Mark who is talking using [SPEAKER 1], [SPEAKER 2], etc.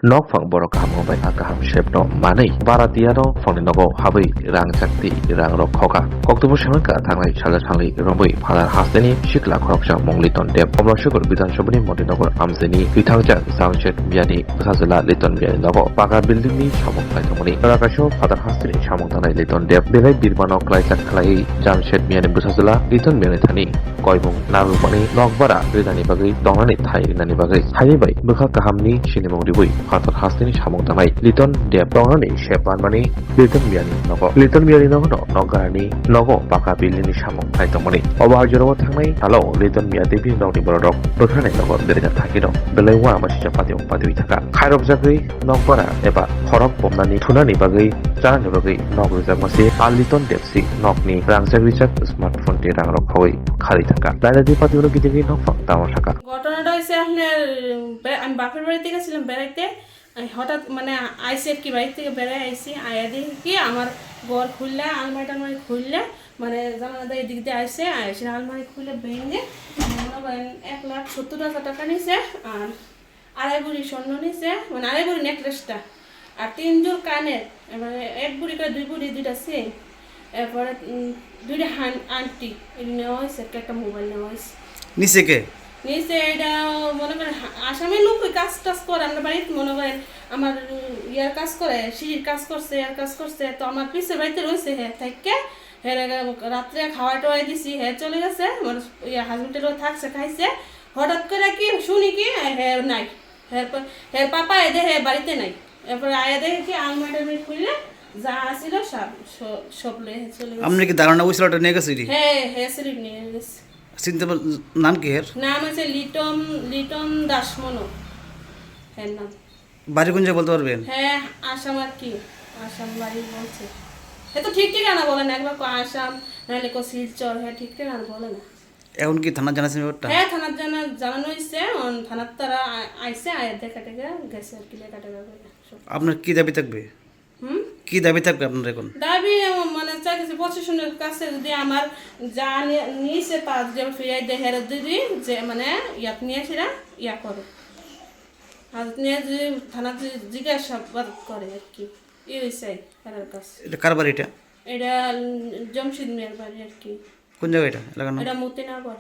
[SPEAKER 1] Nokfang borok hamong bai akaham shepno manei baratiano foninogo habai rang chakti rang rok khoka oktober sangka thangnai sala thanglai rombai phalar hasteni shikla khoroksa mongliton deb omlashogor biধানসভানি Madinagar আমজেনি বিথাংজা জাংশেট মিয়ানি বসাজলা লিটন মিয়ানি নগ পাকা building ni samong thaimani rakasho phalar hasteni samong tanai liton deb belai birmano klaijak khlai জাংশেট মিয়ানি বসাজলা লিটন মিয়ানি thani koibung narupani nokbara ridani bagai dongnani thairinani bagai haini bai bukha kahamni sinimong ribui phatar hasteni samong tanai liton deb dongnani shepan mani liton miani nogo liton miani nogo no nogarani nogo paka building ni samong thaitongmani obahar jorobo thangnai halo liton miya devi nokni borodok dothane nogo berja thakino belai wa masija patioi thaka khairok jagoi nokbara eba khorok pomnani thunani bagai janani bagai nok rijak mase liton debsi nokni rangjak rijak smartphone ti rangrok khawai khali থাকা লাইলাদি পাতিগুলো কি দেখি knock তামার থাকা
[SPEAKER 2] ঘটনাটা হয়েছে আপনার আমি বাপের বাড়িতে গেছিলাম বেড়াইতে হঠাৎ মানে আইসি আর কি বাড়ি থেকে বেড়াই আইসি আয়া দেখি আমার ঘর খুললে আলমারি টালমারি খুললে মানে জানালা এদিক দিয়ে আইসে আলমারি খুলে ভেঙে মনে করেন 1,70,000 টাকা নিছে আর 2.5 ভরি স্বর্ণ নিছে মানে 2.5 ভরি নেকলেসটা আর 3 জোড় কানের মানে 1 ভরি করে 2 ভরি 2টা চেন এরপরে 2টা আংটি নেওয়া হয়েছে একটা মোবাইল নেওয়া হয়েছে
[SPEAKER 3] নিচে কে
[SPEAKER 2] নিচে এটা মনে করেন আসামে লোক কাজ টাজ করে আমরা বাড়িতে মনে করেন আমার ইয়ার কাজ করে সিঁড়ির কাজ করছে আর কাজ করছে তো আমার পিছের বাড়িতে রয়েছে হ্যাঁ থেকে হ্যাঁ রাত্রে খাওয়া টাওয়াই দিছি হ্যাঁ চলে গেছে মানে হাজবেন্ডেরও থাকছে খাইছে হঠাৎ করে কি শুনি কি হ্যাঁ নাই হ্যাঁ পাপা এদের হ্যাঁ বাড়িতে নাই এরপরে আয়া দেখে কি আলমারি খুললে যা আসছিল সব চলে গেছে।
[SPEAKER 3] আপনি কি ধারণা বুঝছিল ওটা নিয়ে গেছে
[SPEAKER 2] হ্যাঁ সিঁড়ি নিয়ে গেছে।
[SPEAKER 3] চিনতে নাম কি এর
[SPEAKER 2] নাম আছে লিটন দাসমনো হ্যাঁ নাম
[SPEAKER 3] বাড়ি কোন জায়গায় বলতে পারবেন
[SPEAKER 2] হ্যাঁ আসাম আর কি আসাম বাড়ি বলছে এ তো ঠিক ঠিকানা বলে না একবার আসাম নাহলে শিলচর হ্যাঁ ঠিক ঠিকানা বলে না
[SPEAKER 3] এখন কি থানা জানাছেন ব্যাপারটা
[SPEAKER 2] হ্যাঁ থানার জানানো হয়েছে থানার তারা আইসে আয়ের দেখা টেকা গেছে আর কি লেখা টেকা করে
[SPEAKER 3] আপনার কি দাবি থাকবে কি দাবি থাকবে আপনার এখন
[SPEAKER 2] দাবি মানে চাইতেছে প্রশাসনের কাছে যদি আমার যা নিয়েছে তা যদি ফিরাই দেয় হের দিদি যে মানে ইয়াত নিয়ে সেটা ইয়া করে আর নিয়ে যদি থানা জিজ্ঞাসাবাদ করে আর কি হয়েছে হেরার কাছে
[SPEAKER 3] এটা কার বাড়ি এটা
[SPEAKER 2] এটা জমশিদ মেয়ের বাড়ি আর কি
[SPEAKER 3] কোন জায়গা এটা এলাকার নাম
[SPEAKER 2] এটা মতিনগর।